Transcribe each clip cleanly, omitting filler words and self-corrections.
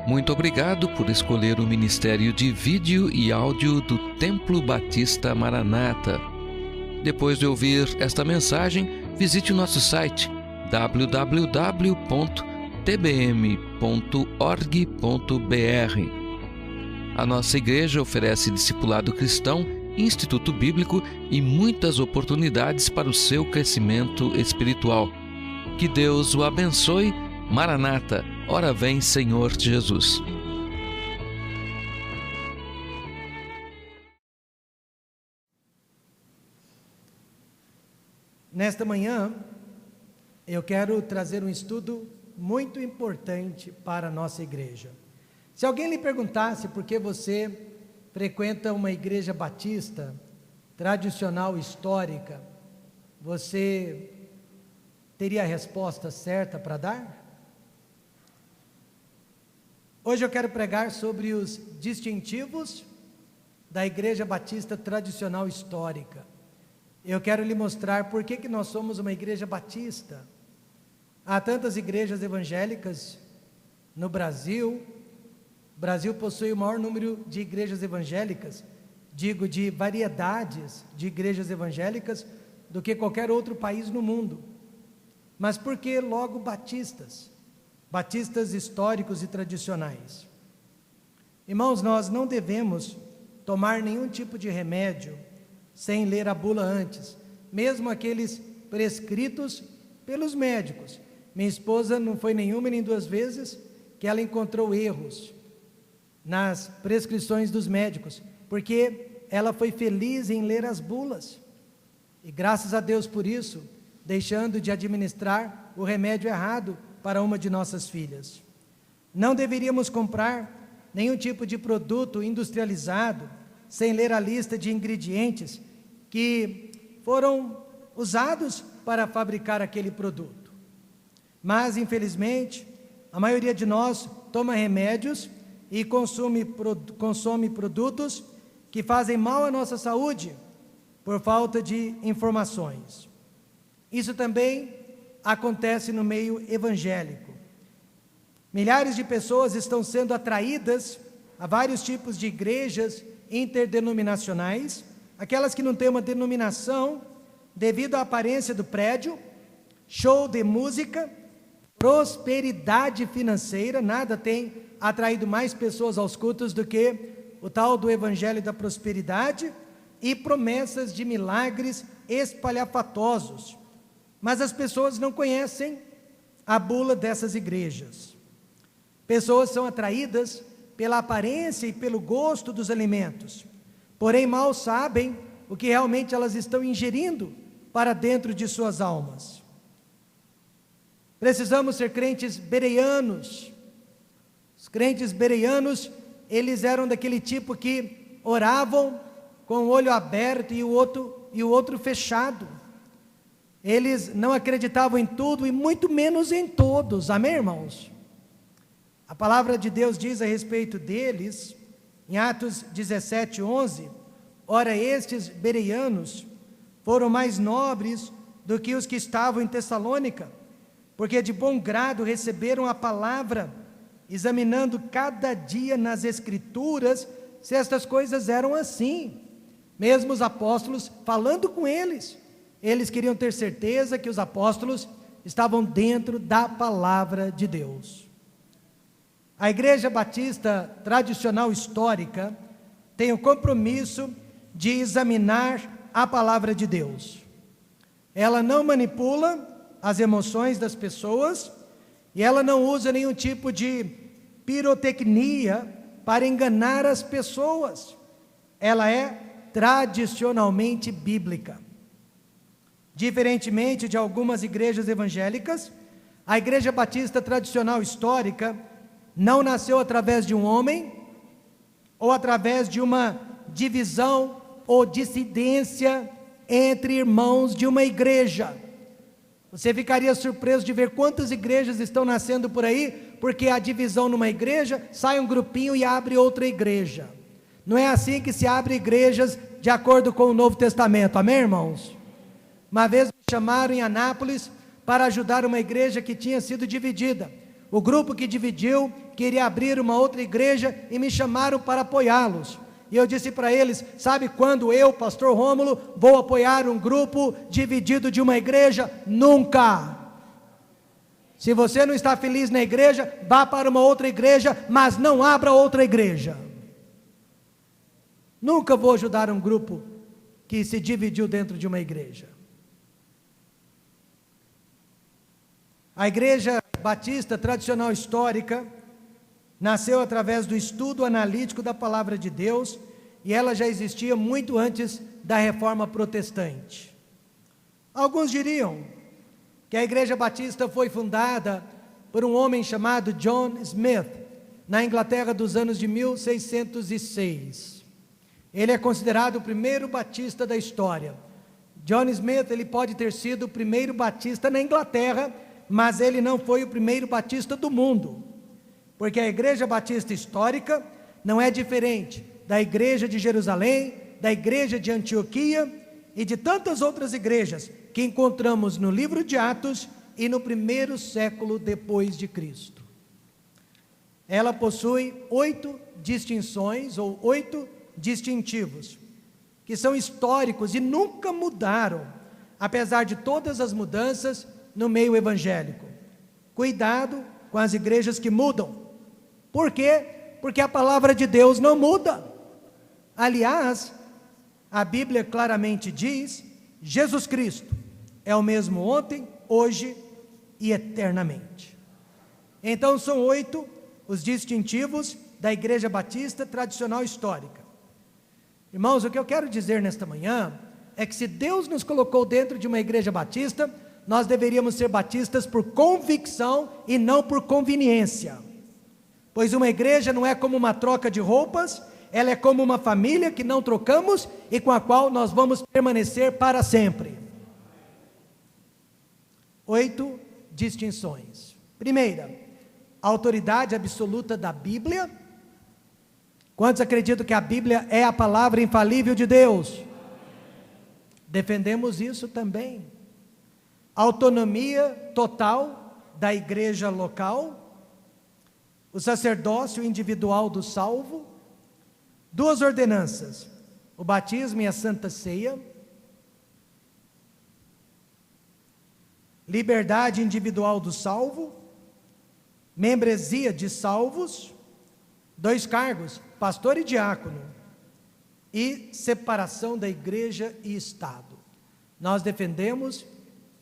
Muito obrigado por escolher o Ministério de Vídeo e Áudio do Templo Batista Maranata. Depois de ouvir esta mensagem, visite o nosso site www.tbm.org.br. A nossa igreja oferece discipulado cristão, instituto bíblico e muitas oportunidades para o seu crescimento espiritual. Que Deus o abençoe. Maranata, ora vem, Senhor Jesus. Nesta manhã, eu quero trazer um estudo muito importante para a nossa igreja. Se alguém lhe perguntasse por que você frequenta uma igreja batista, tradicional, histórica, você teria a resposta certa para dar? Hoje eu quero pregar sobre os distintivos da igreja batista tradicional histórica. Eu quero lhe mostrar por que nós somos uma igreja batista. Há tantas igrejas evangélicas no Brasil. O Brasil possui o maior número de igrejas evangélicas, digo de variedades de igrejas evangélicas, do que qualquer outro país no mundo. Mas por que logo batistas? Batistas históricos e tradicionais. Irmãos, nós não devemos tomar nenhum tipo de remédio sem ler a bula antes, mesmo aqueles prescritos pelos médicos. Minha esposa não foi nenhuma nem duas vezes que ela encontrou erros nas prescrições dos médicos, porque ela foi feliz em ler as bulas, e graças a Deus por isso, deixando de administrar o remédio errado para uma de nossas filhas. Não deveríamos comprar nenhum tipo de produto industrializado sem ler a lista de ingredientes que foram usados para fabricar aquele produto. Mas, infelizmente, a maioria de nós toma remédios e consome produtos que fazem mal à nossa saúde por falta de informações. Isso também acontece no meio evangélico. Milhares de pessoas estão sendo atraídas a vários tipos de igrejas interdenominacionais, aquelas que não têm uma denominação devido à aparência do prédio, show de música, prosperidade financeira. Nada tem atraído mais pessoas aos cultos do que o tal do evangelho da prosperidade e promessas de milagres espalhafatosos. Mas as pessoas não conhecem a bula dessas igrejas. Pessoas são atraídas pela aparência e pelo gosto dos alimentos, porém mal sabem o que realmente elas estão ingerindo para dentro de suas almas. Precisamos ser crentes bereanos. Os crentes bereanos, eles eram daquele tipo que oravam com o olho aberto e o outro fechado. Eles não acreditavam em tudo e muito menos em todos. Amém, irmãos? A palavra de Deus diz a respeito deles, em Atos 17:11, ora, estes bereanos foram mais nobres do que os que estavam em Tessalônica, porque de bom grado receberam a palavra, examinando cada dia nas Escrituras se estas coisas eram assim. Mesmo os apóstolos falando com eles queriam ter certeza que os apóstolos estavam dentro da palavra de Deus. A igreja batista tradicional histórica tem o compromisso de examinar a palavra de Deus. Ela não manipula as emoções das pessoas e ela não usa nenhum tipo de pirotecnia para enganar as pessoas. Ela é tradicionalmente bíblica. Diferentemente de algumas igrejas evangélicas, a igreja batista tradicional histórica não nasceu através de um homem ou através de uma divisão ou dissidência entre irmãos de uma igreja. Você ficaria surpreso de ver quantas igrejas estão nascendo por aí, porque a divisão numa igreja, sai um grupinho e abre outra igreja. Não é assim que se abre igrejas de acordo com o Novo Testamento, amém, irmãos? Uma vez me chamaram em Anápolis para ajudar uma igreja que tinha sido dividida. O grupo que dividiu que iria abrir uma outra igreja e me chamaram para apoiá-los. E eu disse para eles: sabe quando eu, pastor Rômulo, vou apoiar um grupo dividido de uma igreja? Nunca! Se você não está feliz na igreja, vá para uma outra igreja, mas não abra outra igreja. Nunca vou ajudar um grupo que se dividiu dentro de uma igreja. A Igreja Batista Tradicional Histórica nasceu através do estudo analítico da Palavra de Deus, e ela já existia muito antes da Reforma Protestante. Alguns diriam que a Igreja Batista foi fundada por um homem chamado John Smith, na Inglaterra dos anos de 1606. Ele é considerado o primeiro batista da história. John Smith, ele pode ter sido o primeiro batista na Inglaterra, mas ele não foi o primeiro batista do mundo, porque a Igreja Batista Histórica não é diferente da Igreja de Jerusalém, da Igreja de Antioquia e de tantas outras igrejas que encontramos no livro de Atos e no primeiro século depois de Cristo. Ela possui 8 distinções ou 8 distintivos, que são históricos e nunca mudaram, apesar de todas as mudanças no meio evangélico. Cuidado com as igrejas que mudam. Por quê? Porque a palavra de Deus não muda. Aliás, a Bíblia claramente diz: Jesus Cristo é o mesmo ontem, hoje e eternamente. Então são 8 os distintivos da Igreja Batista Tradicional Histórica. Irmãos, o que eu quero dizer nesta manhã é que se Deus nos colocou dentro de uma igreja batista, nós deveríamos ser batistas por convicção e não por conveniência. Pois uma igreja não é como uma troca de roupas, ela é como uma família que não trocamos e com a qual nós vamos permanecer para sempre. 8 distinções. Primeira, a autoridade absoluta da Bíblia. Quantos acreditam que a Bíblia é a palavra infalível de Deus? Defendemos isso também. Autonomia total da igreja local, o sacerdócio individual do salvo, 2 ordenanças, o batismo e a Santa Ceia, liberdade individual do salvo, membresia de salvos, 2 cargos, pastor e diácono, e separação da igreja e Estado. Nós defendemos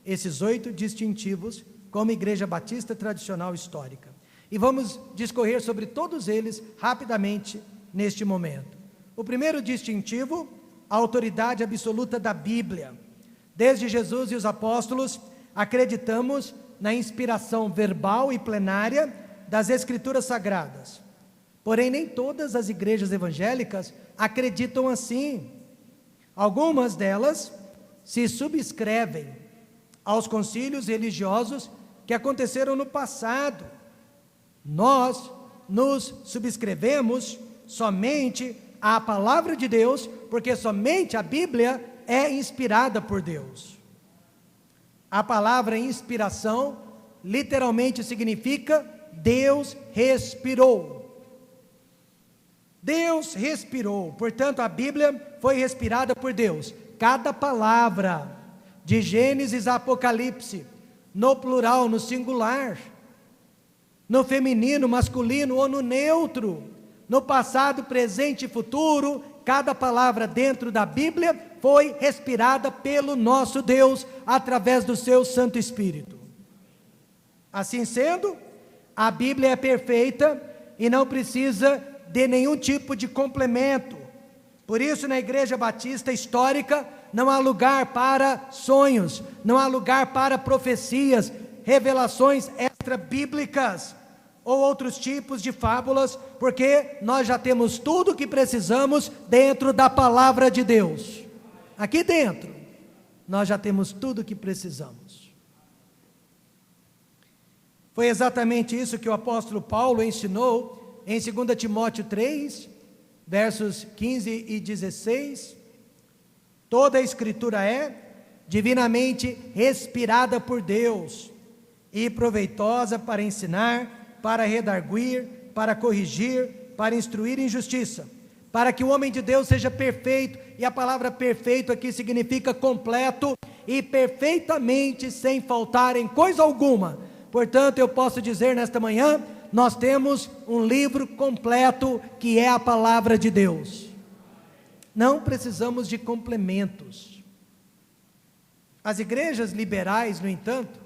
esses 8 distintivos como Igreja Batista Tradicional Histórica. E vamos discorrer sobre todos eles rapidamente neste momento. O primeiro distintivo, a autoridade absoluta da Bíblia. Desde Jesus e os apóstolos, acreditamos na inspiração verbal e plenária das Escrituras Sagradas. Porém, nem todas as igrejas evangélicas acreditam assim. Algumas delas se subscrevem aos concílios religiosos que aconteceram no passado. Nós nos subscrevemos somente à palavra de Deus, porque somente a Bíblia é inspirada por Deus. A palavra inspiração literalmente significa Deus respirou. Deus respirou, portanto a Bíblia foi respirada por Deus. Cada palavra, de Gênesis a Apocalipse, no plural, no singular, no feminino, masculino ou no neutro, no passado, presente e futuro, cada palavra dentro da Bíblia foi respirada pelo nosso Deus, através do seu Santo Espírito. Assim sendo, a Bíblia é perfeita e não precisa de nenhum tipo de complemento. Por isso, na Igreja Batista Histórica, não há lugar para sonhos, não há lugar para profecias, revelações extra-bíblicas ou outros tipos de fábulas, porque nós já temos tudo o que precisamos dentro da palavra de Deus. Aqui dentro, nós já temos tudo o que precisamos. Foi exatamente isso que o apóstolo Paulo ensinou em 2 Timóteo 3, versos 15 e 16, toda a Escritura é divinamente respirada por Deus e proveitosa para ensinar, para redarguir, para corrigir, para instruir em justiça, para que o homem de Deus seja perfeito, e a palavra perfeito aqui significa completo, e perfeitamente sem faltar em coisa alguma. Portanto, eu posso dizer nesta manhã, nós temos um livro completo, que é a palavra de Deus. Não precisamos de complementos. As igrejas liberais, no entanto,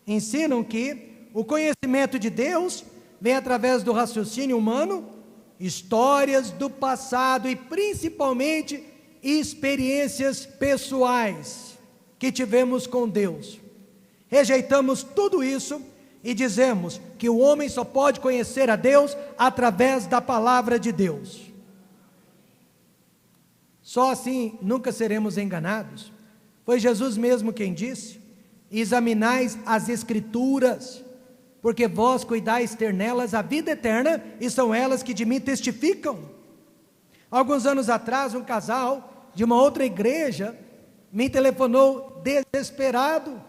ensinam que o conhecimento de Deus vem através do raciocínio humano, histórias do passado e principalmente experiências pessoais que tivemos com Deus. Rejeitamos tudo isso e dizemos que o homem só pode conhecer a Deus através da palavra de Deus. Só assim nunca seremos enganados. Foi Jesus mesmo quem disse: examinais as Escrituras, porque vós cuidais ter nelas a vida eterna, e são elas que de mim testificam. Alguns anos atrás, um casal de uma outra igreja me telefonou desesperado.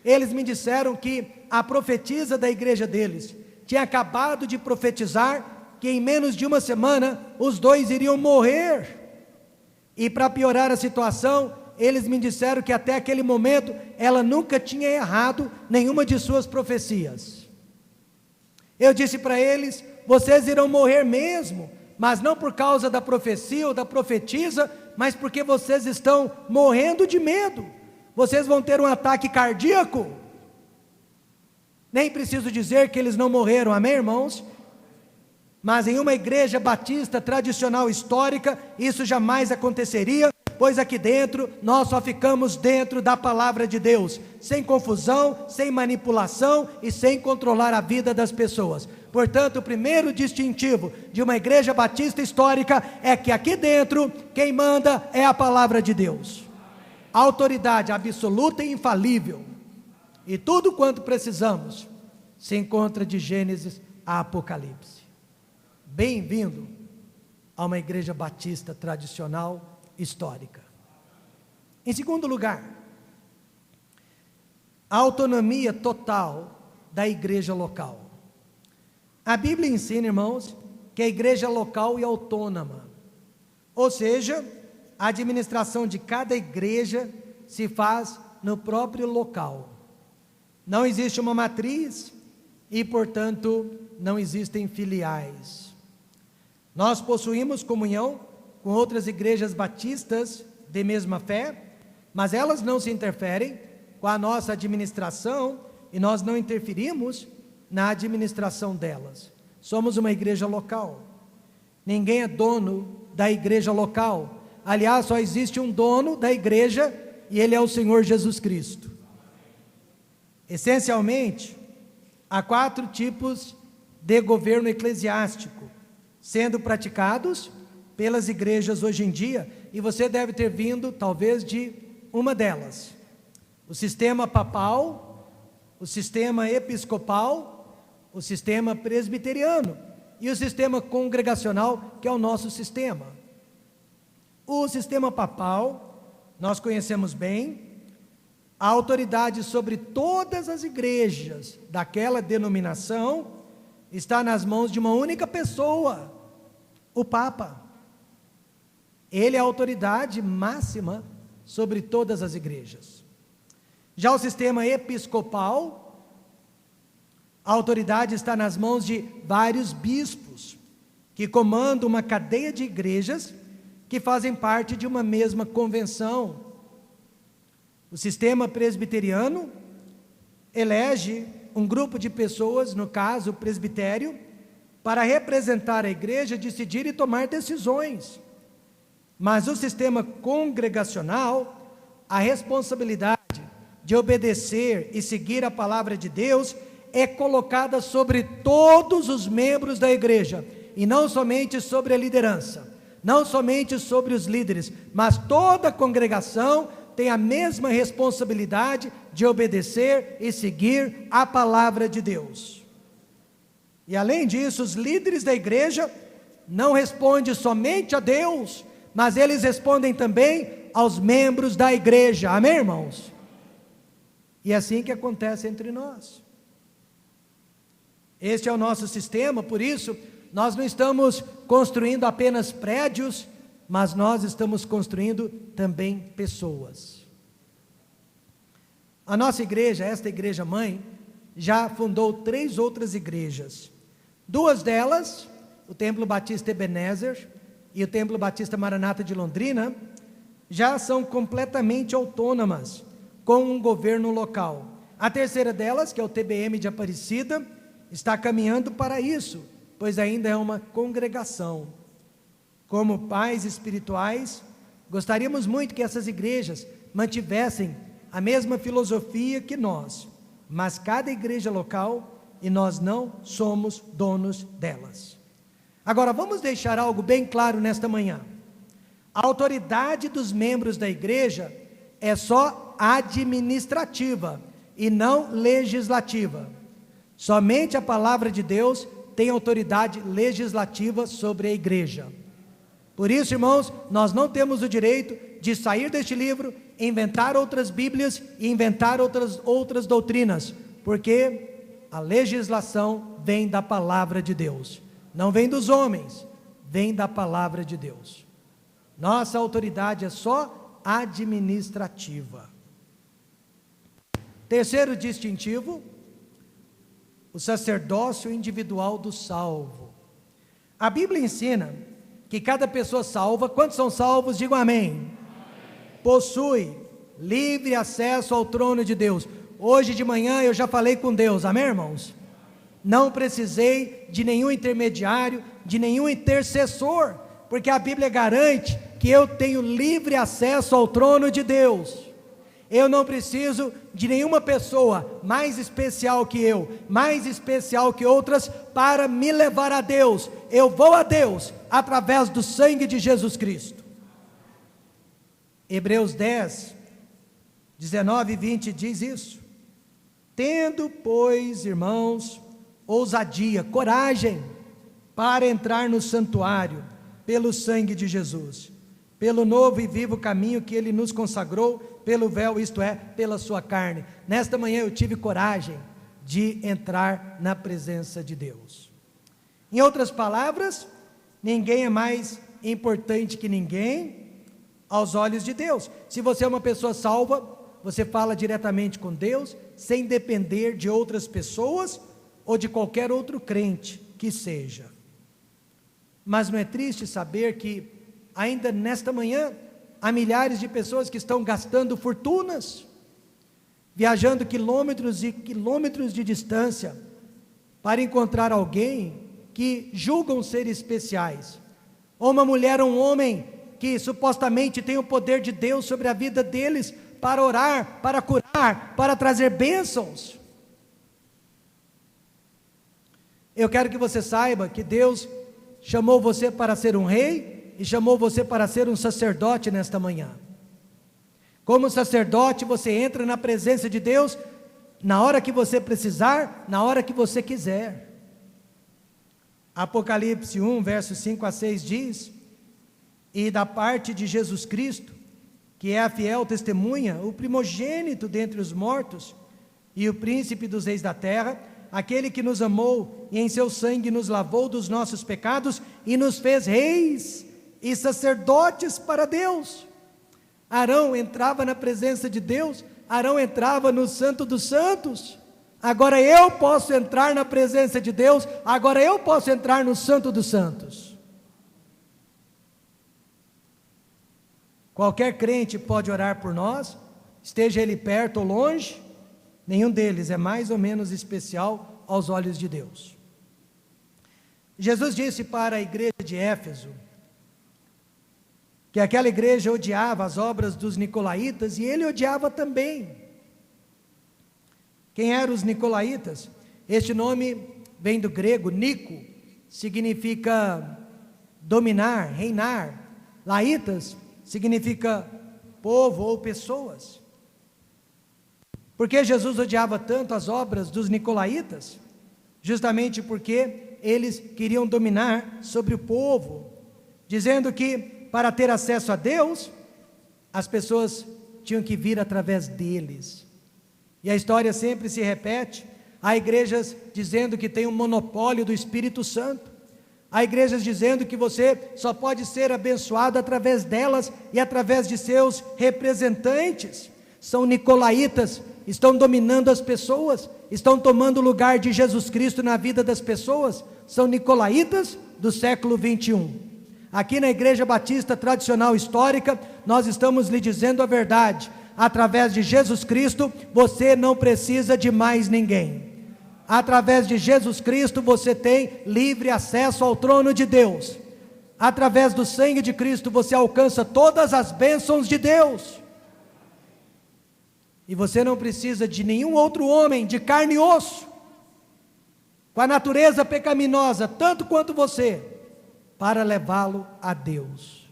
Eles me disseram que a profetisa da igreja deles tinha acabado de profetizar que em menos de uma semana os dois iriam morrer. E para piorar a situação, eles me disseram que até aquele momento ela nunca tinha errado nenhuma de suas profecias. Eu disse para eles: vocês irão morrer mesmo, mas não por causa da profecia ou da profetisa, mas porque vocês estão morrendo de medo. Vocês vão ter um ataque cardíaco. Nem preciso dizer que eles não morreram, amém, irmãos? Mas em uma igreja batista tradicional histórica, isso jamais aconteceria, pois aqui dentro, nós só ficamos dentro da palavra de Deus, sem confusão, sem manipulação e sem controlar a vida das pessoas. Portanto, o primeiro distintivo de uma igreja batista histórica é que aqui dentro, quem manda é a palavra de Deus. A autoridade absoluta e infalível. E tudo quanto precisamos se encontra de Gênesis a Apocalipse. Bem-vindo a uma igreja batista tradicional histórica. Em segundo lugar, a autonomia total da igreja local. A Bíblia ensina, irmãos, que a igreja local é autônoma, ou seja, a administração de cada igreja se faz no próprio local. Não existe uma matriz e, portanto, não existem filiais. Nós possuímos comunhão com outras igrejas batistas de mesma fé, mas elas não se interferem com a nossa administração e nós não interferimos na administração delas. Somos uma igreja local. Ninguém é dono da igreja local. Aliás, só existe um dono da igreja e ele é o Senhor Jesus Cristo. Essencialmente, há 4 tipos de governo eclesiástico sendo praticados pelas igrejas hoje em dia, e você deve ter vindo talvez de uma delas: o sistema papal, o sistema episcopal, o sistema presbiteriano e o sistema congregacional, que é o nosso sistema. O sistema papal, nós conhecemos bem. A autoridade sobre todas as igrejas daquela denominação está nas mãos de uma única pessoa, o Papa. Ele é a autoridade máxima sobre todas as igrejas. Já o sistema episcopal, a autoridade está nas mãos de vários bispos, que comandam uma cadeia de igrejas que fazem parte de uma mesma convenção. O sistema presbiteriano elege um grupo de pessoas, no caso o presbitério, para representar a igreja, decidir e tomar decisões. Mas o sistema congregacional, a responsabilidade de obedecer e seguir a palavra de Deus é colocada sobre todos os membros da igreja, e não somente sobre a liderança, não somente sobre os líderes, mas toda a congregação tem a mesma responsabilidade de obedecer e seguir a palavra de Deus. E além disso, os líderes da igreja não respondem somente a Deus, mas eles respondem também aos membros da igreja, amém, irmãos? E é assim que acontece entre nós. Este é o nosso sistema, por isso nós não estamos construindo apenas prédios, mas nós estamos construindo também pessoas. A nossa igreja, esta igreja mãe, já fundou 3 outras igrejas. 2 delas, o Templo Batista Ebenezer e o Templo Batista Maranata de Londrina, já são completamente autônomas, com um governo local. A terceira delas, que é o TBM de Aparecida, está caminhando para isso, pois ainda é uma congregação. Como pais espirituais, gostaríamos muito que essas igrejas mantivessem a mesma filosofia que nós, mas cada igreja local, e nós não somos donos delas. Agora, vamos deixar algo bem claro nesta manhã. A autoridade dos membros da igreja é só administrativa e não legislativa. Somente a palavra de Deus tem autoridade legislativa sobre a igreja. Por isso, irmãos, nós não temos o direito de sair deste livro, inventar outras Bíblias e inventar outras doutrinas, porque a legislação vem da palavra de Deus, não vem dos homens, vem da palavra de Deus. Nossa autoridade é só administrativa. Terceiro distintivo, o sacerdócio individual do salvo. A Bíblia ensina que cada pessoa salva, quantos são salvos? Digam amém. Possui livre acesso ao trono de Deus. Hoje de manhã eu já falei com Deus, amém, irmãos? Não precisei de nenhum intermediário, de nenhum intercessor, porque a Bíblia garante que eu tenho livre acesso ao trono de Deus. Eu não preciso de nenhuma pessoa mais especial que eu, mais especial que outras, para me levar a Deus. Eu vou a Deus através do sangue de Jesus Cristo. Hebreus 10, 19 e 20 diz isso. Tendo, pois, irmãos, ousadia, coragem, para entrar no santuário, pelo sangue de Jesus, pelo novo e vivo caminho que Ele nos consagrou, pelo véu, isto é, pela sua carne. Nesta manhã eu tive coragem de entrar na presença de Deus. Em outras palavras, ninguém é mais importante que ninguém aos olhos de Deus. Se você é uma pessoa salva, você fala diretamente com Deus, sem depender de outras pessoas ou de qualquer outro crente que seja. Mas não é triste saber que ainda nesta manhã há milhares de pessoas que estão gastando fortunas, viajando quilômetros e quilômetros de distância para encontrar alguém que julgam ser especiais, ou uma mulher ou um homem que supostamente tem o poder de Deus sobre a vida deles, para orar, para curar, para trazer bênçãos. Eu quero que você saiba que Deus chamou você para ser um rei e chamou você para ser um sacerdote nesta manhã. Como sacerdote, você entra na presença de Deus na hora que você precisar, na hora que você quiser. Apocalipse 1, versos 5 a 6 diz: e da parte de Jesus Cristo, que é a fiel testemunha, o primogênito dentre os mortos, e o príncipe dos reis da terra, aquele que nos amou e em seu sangue nos lavou dos nossos pecados e nos fez reis e sacerdotes para Deus. Arão entrava na presença de Deus, Arão entrava no Santo dos Santos. Agora eu posso entrar na presença de Deus, agora eu posso entrar no Santo dos Santos. Qualquer crente pode orar por nós, esteja ele perto ou longe, nenhum deles é mais ou menos especial aos olhos de Deus. Jesus disse para a igreja de Éfeso, que aquela igreja odiava as obras dos nicolaítas, e ele odiava também. Quem eram os nicolaítas? Este nome vem do grego, Nico, significa dominar, reinar. Laítas significa povo ou pessoas. Por que Jesus odiava tanto as obras dos nicolaítas? Justamente porque eles queriam dominar sobre o povo, dizendo que para ter acesso a Deus, as pessoas tinham que vir através deles. E a história sempre se repete, Há igrejas dizendo que tem um monopólio do Espírito Santo. Há igrejas dizendo que você só pode ser abençoado através delas e através de seus representantes. São nicolaítas, estão dominando as pessoas, estão tomando o lugar de Jesus Cristo na vida das pessoas. São nicolaítas do século 21. Aqui na Igreja Batista Tradicional Histórica, nós estamos lhe dizendo a verdade. Através de Jesus Cristo, você não precisa de mais ninguém. Através de Jesus Cristo, você tem livre acesso ao trono de Deus. Através do sangue de Cristo, você alcança todas as bênçãos de Deus. E você não precisa de nenhum outro homem de carne e osso, com a natureza pecaminosa, tanto quanto você, para levá-lo a Deus.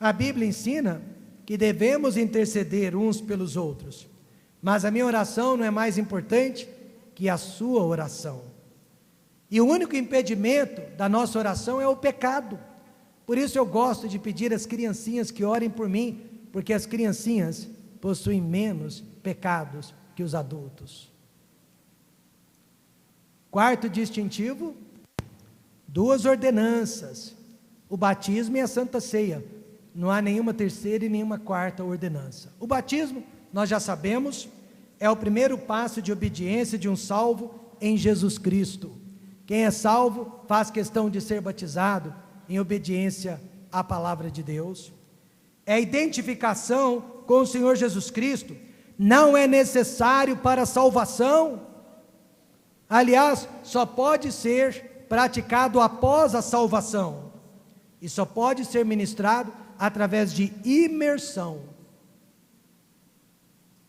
A Bíblia ensina que devemos interceder uns pelos outros, mas a minha oração não é mais importante que a sua oração. E o único impedimento da nossa oração é o pecado. Por isso eu gosto de pedir às criancinhas que orem por mim, porque as criancinhas possuem menos pecados que os adultos. Quarto distintivo, 2 ordenanças, o batismo e a Santa Ceia. Não há nenhuma terceira e nenhuma quarta ordenança. O batismo, nós já sabemos, é o primeiro passo de obediência de um salvo em Jesus Cristo. Quem é salvo faz questão de ser batizado em obediência à palavra de Deus. É a identificação com o Senhor Jesus Cristo. Não é necessário para a salvação. Aliás, só pode ser praticado após a salvação. E só pode ser ministrado através de imersão.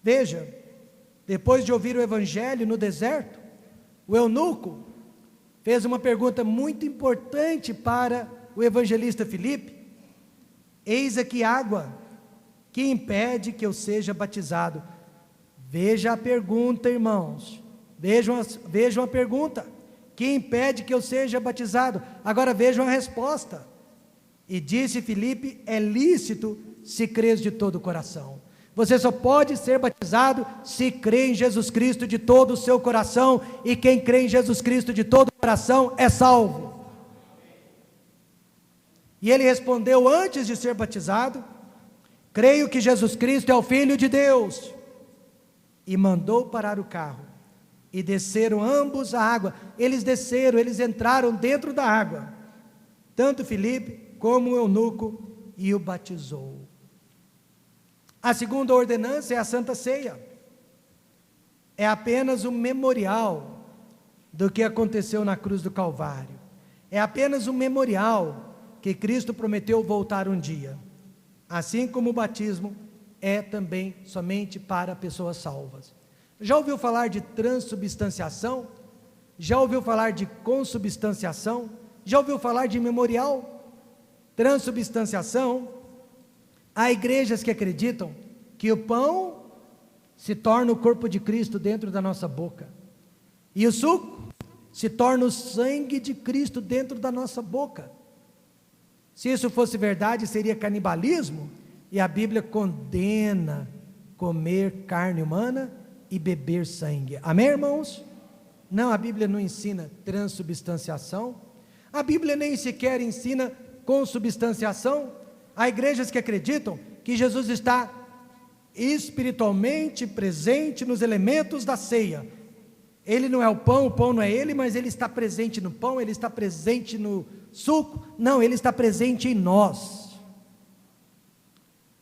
Veja, depois de ouvir o evangelho no deserto, o eunuco fez uma pergunta muito importante para o evangelista Filipe: eis aqui água, que impede que eu seja batizado? Veja a pergunta, irmãos, vejam a pergunta, que impede que eu seja batizado? Agora vejam a resposta. E disse Filipe: é lícito se crês de todo o coração. Você só pode ser batizado se crê em Jesus Cristo de todo o seu coração, e quem crê em Jesus Cristo de todo o coração é salvo. E ele respondeu antes de ser batizado: creio que Jesus Cristo é o Filho de Deus. E mandou parar o carro, e desceram ambos a água. Eles desceram, eles entraram dentro da água, tanto Filipe como o eunuco, e o batizou. A segunda ordenança é a Santa Ceia. É apenas um memorial do que aconteceu na cruz do Calvário. É apenas um memorial que Cristo prometeu voltar um dia. Assim como o batismo é também somente para pessoas salvas. Já ouviu falar de transubstanciação? Já ouviu falar de consubstanciação? Já ouviu falar de memorial? Transubstanciação, há igrejas que acreditam que o pão se torna o corpo de Cristo dentro da nossa boca, e o suco se torna o sangue de Cristo dentro da nossa boca. Se isso fosse verdade, seria canibalismo, e a Bíblia condena comer carne humana e beber sangue. Amém, irmãos? Não, a Bíblia não ensina transubstanciação, a Bíblia nem sequer ensina consubstanciação. Há igrejas que acreditam que Jesus está espiritualmente presente nos elementos da ceia. Ele não é o pão não é ele, mas ele está presente no pão, ele está presente no suco. Não, ele está presente em nós.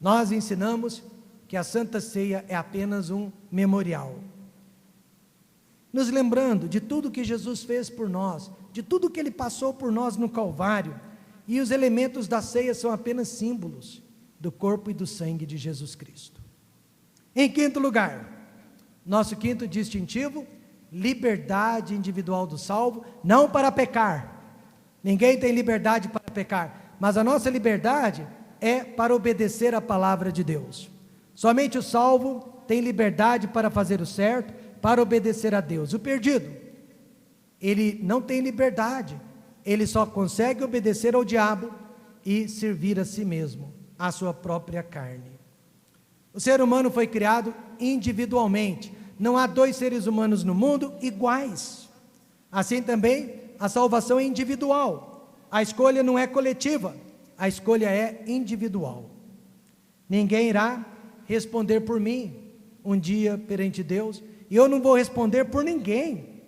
Nós ensinamos que a Santa Ceia é apenas um memorial, nos lembrando de tudo que Jesus fez por nós, de tudo que ele passou por nós no Calvário. E os elementos da ceia são apenas símbolos do corpo e do sangue de Jesus Cristo. Em quinto lugar, nosso quinto distintivo, liberdade individual do salvo, não para pecar. Ninguém tem liberdade para pecar, mas a nossa liberdade é para obedecer a palavra de Deus. Somente o salvo tem liberdade para fazer o certo, para obedecer a Deus. O perdido, ele não tem liberdade. Ele só consegue obedecer ao diabo e servir a si mesmo, a sua própria carne. O ser humano foi criado individualmente, Não há dois seres humanos no mundo iguais. Assim também, a salvação é individual. A escolha não é coletiva, a escolha é individual. Ninguém irá responder por mim um dia perante Deus, e eu não vou responder por ninguém.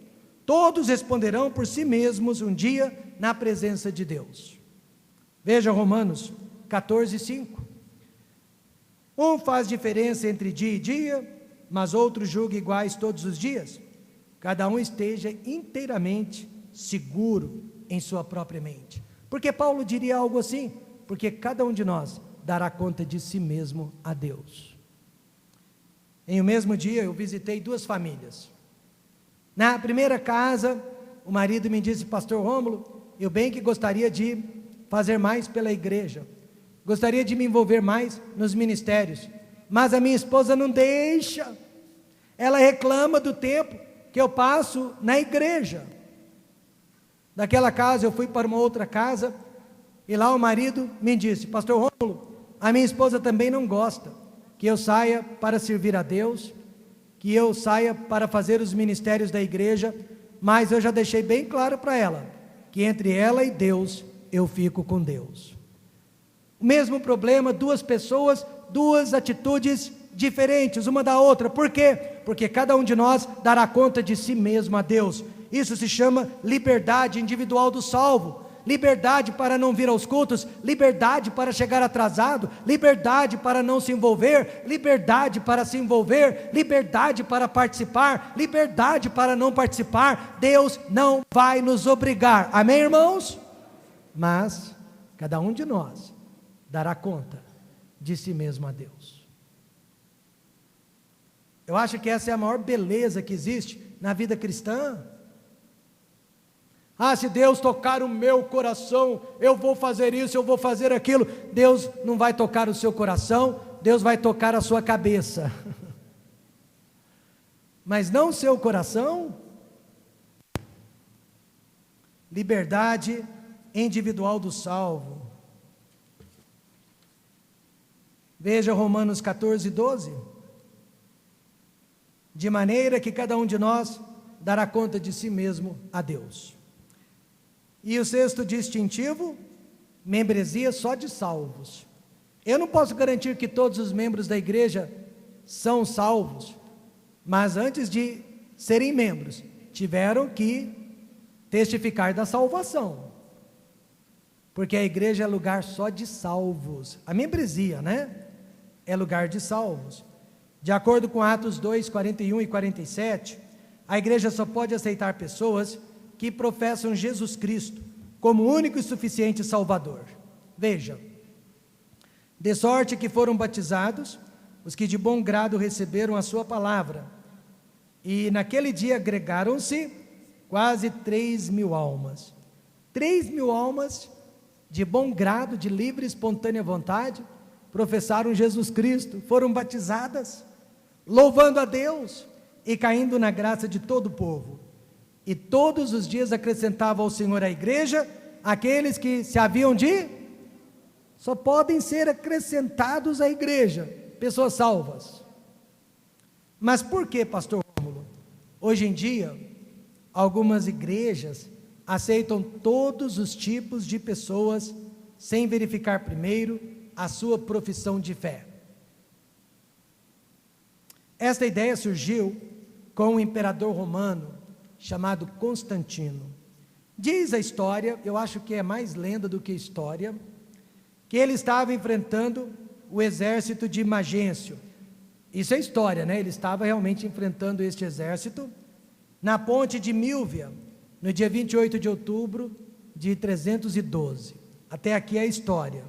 Todos responderão por si mesmos um dia na presença de Deus. Veja Romanos 14:5. Um faz diferença entre dia e dia, mas outro julga iguais todos os dias. Cada um esteja inteiramente seguro em sua própria mente. Por que Paulo diria algo assim? Porque cada um de nós dará conta de si mesmo a Deus. Em o mesmo dia eu visitei duas famílias. Na primeira casa, o marido me disse: pastor Rômulo, eu bem que gostaria de fazer mais pela igreja, gostaria de me envolver mais nos ministérios, mas a minha esposa não deixa, ela reclama do tempo que eu passo na igreja. Daquela casa eu fui para uma outra casa, e lá o marido me disse: pastor Rômulo, a minha esposa também não gosta que eu saia para servir a Deus, que eu saia para fazer os ministérios da igreja, mas eu já deixei bem claro para ela, que entre ela e Deus, eu fico com Deus. O mesmo problema, duas pessoas, duas atitudes diferentes uma da outra. Por quê? Porque cada um de nós dará conta de si mesmo a Deus. Isso se chama liberdade individual do salvo. Liberdade para não vir aos cultos, liberdade para chegar atrasado, liberdade para não se envolver, liberdade para se envolver, liberdade para participar, liberdade para não participar. Deus não vai nos obrigar, amém, irmãos? Mas cada um de nós dará conta de si mesmo a Deus. Eu acho que essa é a maior beleza que existe na vida cristã. Ah, se Deus tocar o meu coração, eu vou fazer isso, eu vou fazer aquilo. Deus não vai tocar o seu coração, Deus vai tocar a sua cabeça. Mas não o seu coração. Liberdade individual do salvo. Veja Romanos 14:12. De maneira que cada um de nós dará conta de si mesmo a Deus. E o sexto distintivo, membresia só de salvos. Eu não posso garantir que todos os membros da igreja são salvos, mas antes de serem membros, tiveram que testificar da salvação, porque a igreja é lugar só de salvos. A membresia, né? É lugar de salvos. De acordo com Atos 2:41 e 47, a igreja só pode aceitar pessoas que professam Jesus Cristo como único e suficiente Salvador. Veja: de sorte que foram batizados os que de bom grado receberam a sua palavra, e naquele dia agregaram-se quase 3.000 almas. 3.000 almas de bom grado, de livre e espontânea vontade, professaram Jesus Cristo, foram batizadas, louvando a Deus e caindo na graça de todo o povo. E todos os dias acrescentava ao Senhor à igreja aqueles que se haviam de... Só podem ser acrescentados à igreja pessoas salvas. Mas por que, pastor Rômulo? Hoje em dia, algumas igrejas aceitam todos os tipos de pessoas sem verificar primeiro a sua profissão de fé. Esta ideia surgiu com o imperador romano chamado Constantino. Diz a história, eu acho que é mais lenda do que história, que ele estava enfrentando o exército de Magêncio. Isso é história, né? Ele estava realmente enfrentando este exército na ponte de Milvia, no dia 28 de outubro de 312. Até aqui é a história.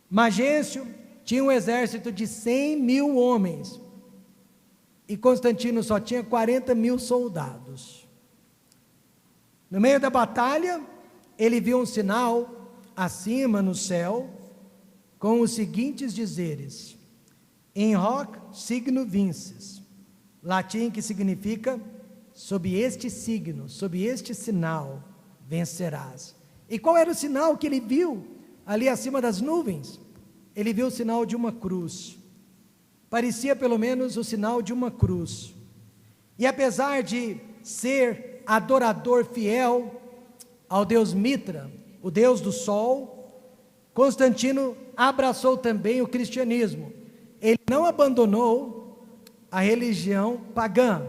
Magêncio tinha um exército de 100.000 homens, e Constantino só tinha 40.000 soldados. No meio da batalha, ele viu um sinal acima no céu, com os seguintes dizeres: in hoc signo vinces, latim, que significa sob este signo, sob este sinal vencerás. E qual era o sinal que ele viu ali acima das nuvens? Ele viu o sinal de uma cruz. Parecia pelo menos o sinal de uma cruz. E apesar de ser adorador fiel ao deus Mitra, o deus do sol, Constantino abraçou também o cristianismo. Ele não abandonou a religião pagã,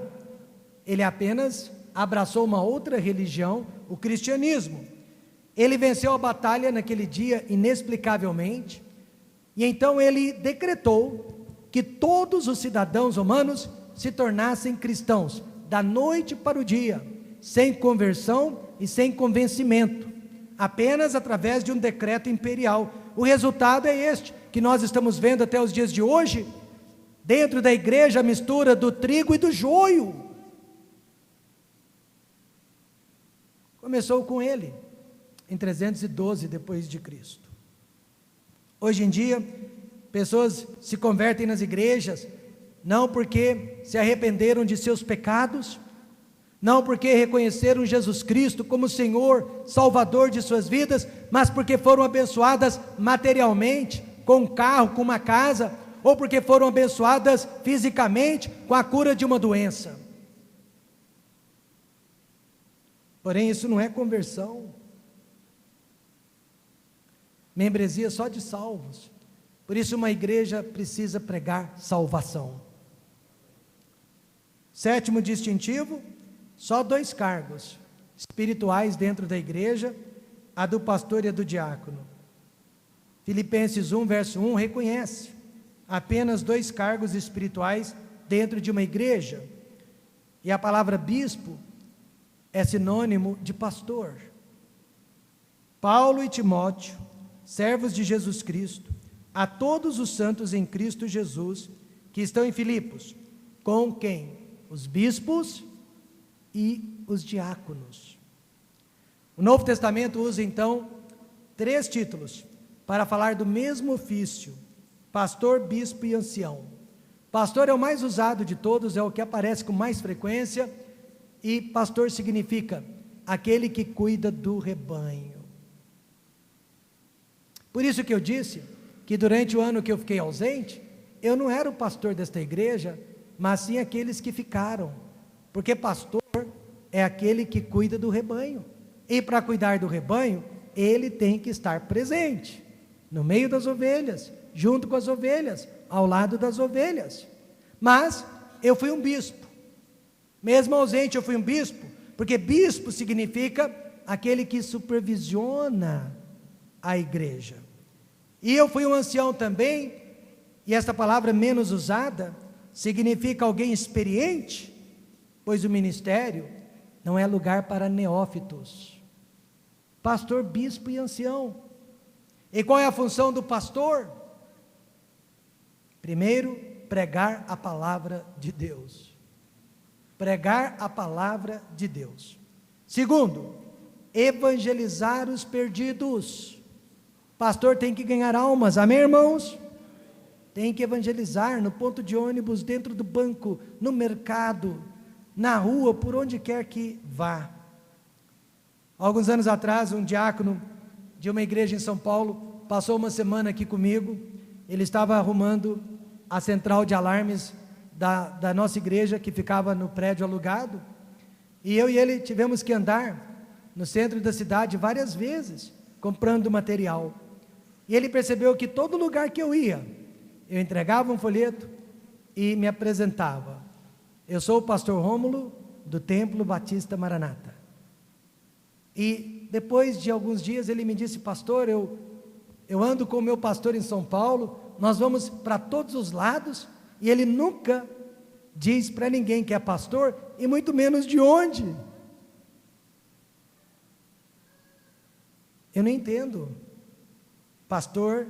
ele apenas abraçou uma outra religião, o cristianismo. Ele venceu a batalha naquele dia inexplicavelmente, e então ele decretou que todos os cidadãos romanos se tornassem cristãos, da noite para o dia, sem conversão e sem convencimento, apenas através de um decreto imperial. O resultado é este, que nós estamos vendo até os dias de hoje, dentro da igreja, a mistura do trigo e do joio. Começou com ele, em 312 depois de Cristo. Hoje em dia, pessoas se convertem nas igrejas, não porque se arrependeram de seus pecados, não porque reconheceram Jesus Cristo como Senhor, Salvador de suas vidas, mas porque foram abençoadas materialmente, com um carro, com uma casa, ou porque foram abençoadas fisicamente, com a cura de uma doença. Porém, isso não é conversão. Membresia só de salvos. Por isso uma igreja precisa pregar salvação. Sétimo distintivo, só 2 cargos espirituais dentro da igreja, a do pastor e a do diácono. Filipenses 1, verso 1, reconhece apenas 2 cargos espirituais dentro de uma igreja. E a palavra bispo é sinônimo de pastor. Paulo e Timóteo, servos de Jesus Cristo, a todos os santos em Cristo Jesus, que estão em Filipos, com quem? Os bispos e os diáconos. O Novo Testamento usa então 3 títulos para falar do mesmo ofício: pastor, bispo e ancião. Pastor é o mais usado de todos, é o que aparece com mais frequência, e pastor significa aquele que cuida do rebanho. Por isso que eu disse que durante o ano que eu fiquei ausente, eu não era o pastor desta igreja, mas sim aqueles que ficaram, porque pastor é aquele que cuida do rebanho, e para cuidar do rebanho, ele tem que estar presente, no meio das ovelhas, junto com as ovelhas, ao lado das ovelhas. Mas eu fui um bispo, mesmo ausente eu fui um bispo, porque bispo significa aquele que supervisiona a igreja. E eu fui um ancião também, e esta palavra menos usada, significa alguém experiente, pois o ministério não é lugar para neófitos. Pastor, bispo e ancião. E qual é a função do pastor? Primeiro, pregar a palavra de Deus. Pregar a palavra de Deus. Segundo, evangelizar os perdidos. Pastor tem que ganhar almas, amém, irmãos? Tem que evangelizar no ponto de ônibus, dentro do banco, no mercado, na rua, por onde quer que vá. Alguns anos atrás, um diácono de uma igreja em São Paulo passou uma semana aqui comigo. Ele estava arrumando a central de alarmes da nossa igreja, que ficava no prédio alugado, e eu e ele tivemos que andar no centro da cidade várias vezes, comprando material. E ele percebeu que todo lugar que eu ia, eu entregava um folheto e me apresentava: eu sou o pastor Rômulo, do Templo Batista Maranata. E depois de alguns dias ele me disse: pastor, eu ando com o meu pastor em São Paulo, nós vamos para todos os lados, e ele nunca diz para ninguém que é pastor, e muito menos de onde. Eu não entendo. Pastor,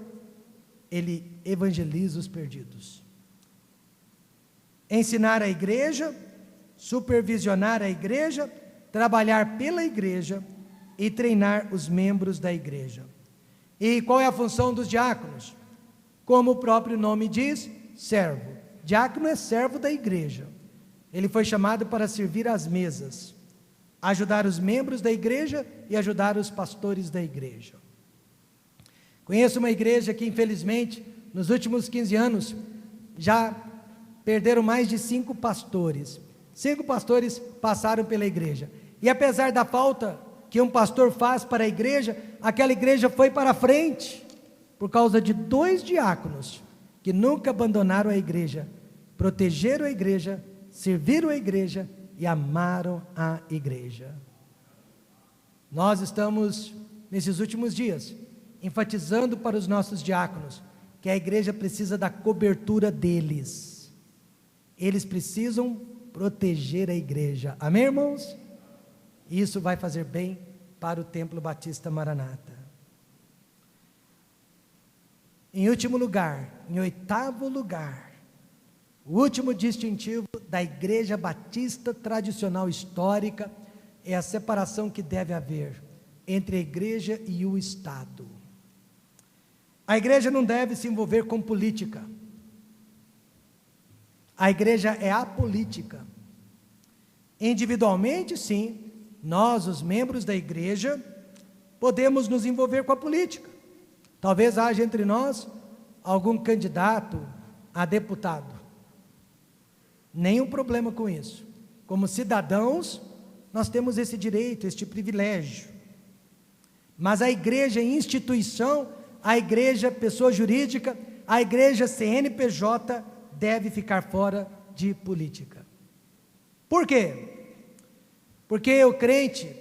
ele evangeliza os perdidos. Ensinar a igreja, supervisionar a igreja, trabalhar pela igreja e treinar os membros da igreja. E qual é a função dos diáconos? Como o próprio nome diz, servo. Diácono é servo da igreja. Ele foi chamado para servir às mesas, ajudar os membros da igreja e ajudar os pastores da igreja. Conheço uma igreja que, infelizmente, nos últimos 15 anos, já perderam mais de 5 pastores. 5 pastores passaram pela igreja. E apesar da falta que um pastor faz para a igreja, aquela igreja foi para frente, por causa de 2 diáconos, que nunca abandonaram a igreja, protegeram a igreja, serviram a igreja e amaram a igreja. Nós estamos, nesses últimos dias, enfatizando para os nossos diáconos, que a igreja precisa da cobertura deles. Eles precisam proteger a igreja. Amém, irmãos? Isso vai fazer bem para o Templo Batista Maranata. Em último lugar, em 8º lugar, o último distintivo da Igreja Batista Tradicional Histórica é a separação que deve haver entre a igreja e o Estado. A igreja não deve se envolver com política. A igreja é apolítica. Individualmente, sim, nós, os membros da igreja, podemos nos envolver com a política. Talvez haja entre nós algum candidato a deputado. Nenhum problema com isso. Como cidadãos, nós temos esse direito, este privilégio. Mas a igreja instituição, a igreja pessoa jurídica, a igreja CNPJ deve ficar fora de política. Por quê? Porque o crente,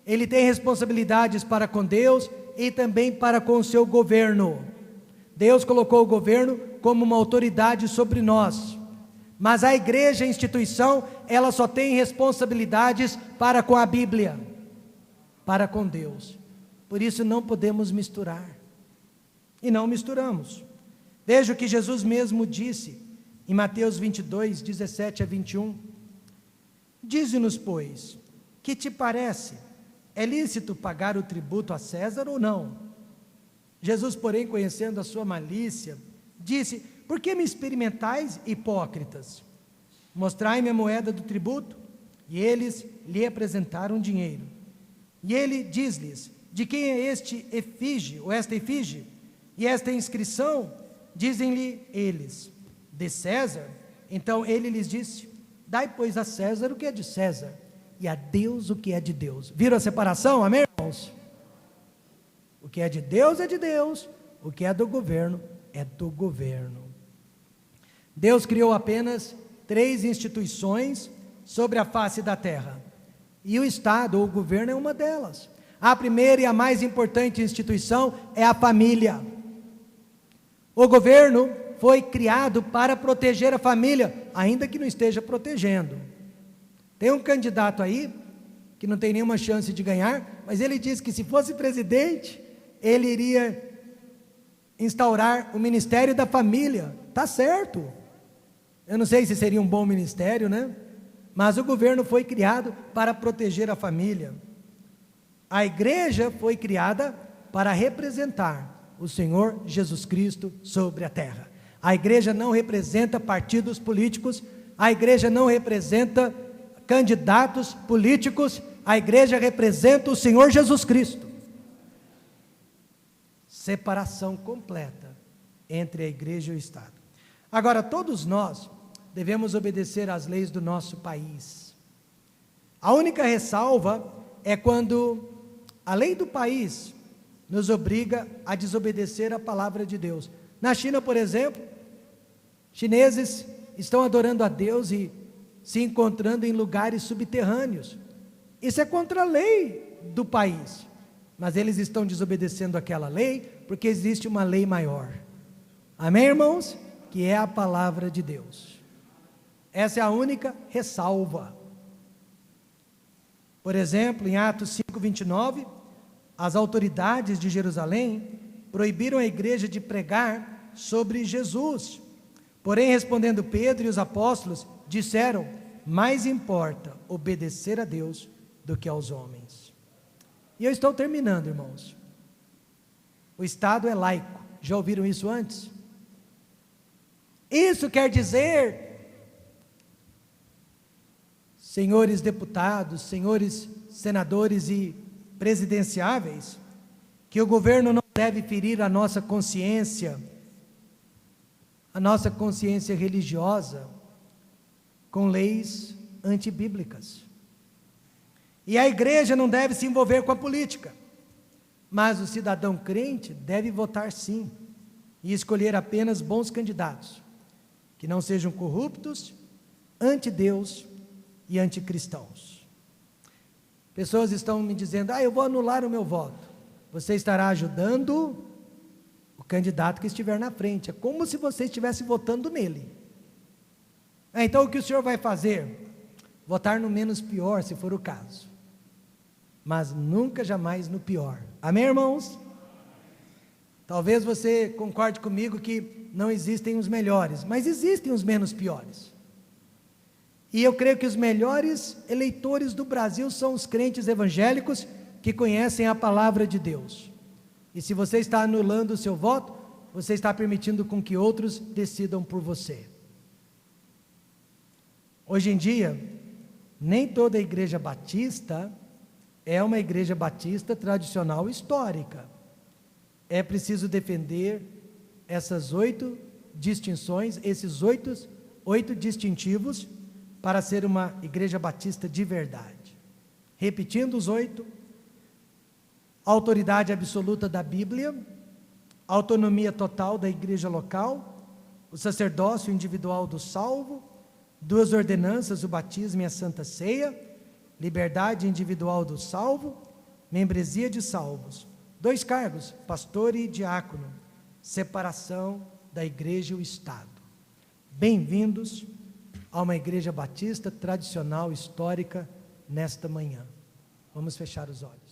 ele tem responsabilidades para com Deus e também para com o seu governo. Deus colocou o governo como uma autoridade sobre nós. Mas a igreja, a instituição, ela só tem responsabilidades para com a Bíblia, para com Deus. Por isso não podemos misturar. E não misturamos. Veja o que Jesus mesmo disse em Mateus 22, 17 a 21. Dize-nos, pois, que te parece? É lícito pagar o tributo a César ou não? Jesus, porém, conhecendo a sua malícia, disse: por que me experimentais, hipócritas? Mostrai-me a moeda do tributo. E eles lhe apresentaram dinheiro. E ele diz-lhes: de quem é este efígie, ou esta efígie? E esta inscrição? Dizem-lhe eles: de César. Então ele lhes disse: dai, pois, a César o que é de César, e a Deus o que é de Deus. Viram a separação, amém, irmãos? O que é de Deus, o que é do governo, é do governo. Deus criou apenas 3 instituições sobre a face da terra, e o Estado, ou o governo, é uma delas. A primeira e a mais importante instituição é a família. O governo foi criado para proteger a família, ainda que não esteja protegendo. Tem um candidato aí, que não tem nenhuma chance de ganhar, mas ele disse que se fosse presidente, ele iria instaurar o Ministério da Família. Está certo. Eu não sei se seria um bom ministério, né? Mas o governo foi criado para proteger a família. A igreja foi criada para representar o Senhor Jesus Cristo sobre a terra. A igreja não representa partidos políticos, a igreja não representa candidatos políticos, a igreja representa o Senhor Jesus Cristo. Separação completa entre a igreja e o Estado. Agora, todos nós devemos obedecer às leis do nosso país. A única ressalva é quando a lei do país nos obriga a desobedecer a palavra de Deus. Na China, por exemplo, chineses estão adorando a Deus e se encontrando em lugares subterrâneos. Isso é contra a lei do país, mas eles estão desobedecendo aquela lei, porque existe uma lei maior. Amém, irmãos? Que é a palavra de Deus. Essa é a única ressalva. Por exemplo, em Atos 5:29, as autoridades de Jerusalém proibiram a igreja de pregar sobre Jesus. Porém, respondendo Pedro e os apóstolos, disseram: mais importa obedecer a Deus do que aos homens. E eu estou terminando, irmãos. O Estado é laico. Já ouviram isso antes? Isso quer dizer, senhores deputados, senhores senadores e presidenciáveis, que o governo não deve ferir a nossa consciência religiosa, com leis antibíblicas. E a igreja não deve se envolver com a política, mas o cidadão crente deve votar sim, e escolher apenas bons candidatos, que não sejam corruptos, anti-Deus e anticristãos. Pessoas estão me dizendo, eu vou anular o meu voto. Você estará ajudando o candidato que estiver na frente, é como se você estivesse votando nele. Então o que o senhor vai fazer? Votar no menos pior, se for o caso, mas nunca jamais no pior. Amém, irmãos? Talvez você concorde comigo que não existem os melhores, mas existem os menos piores. E eu creio que os melhores eleitores do Brasil são os crentes evangélicos que conhecem a palavra de Deus. E se você está anulando o seu voto, você está permitindo com que outros decidam por você. Hoje em dia, nem toda igreja batista é uma igreja batista tradicional histórica. É preciso defender essas 8 distinções, esses oito distintivos, para ser uma igreja batista de verdade. Repetindo os 8: autoridade absoluta da Bíblia, autonomia total da igreja local, o sacerdócio individual do salvo, 2 ordenanças, o batismo e a santa ceia, liberdade individual do salvo, membresia de salvos, 2 cargos, pastor e diácono, separação da igreja e o Estado. Bem-vindos a uma igreja batista tradicional, histórica, nesta manhã. Vamos fechar os olhos.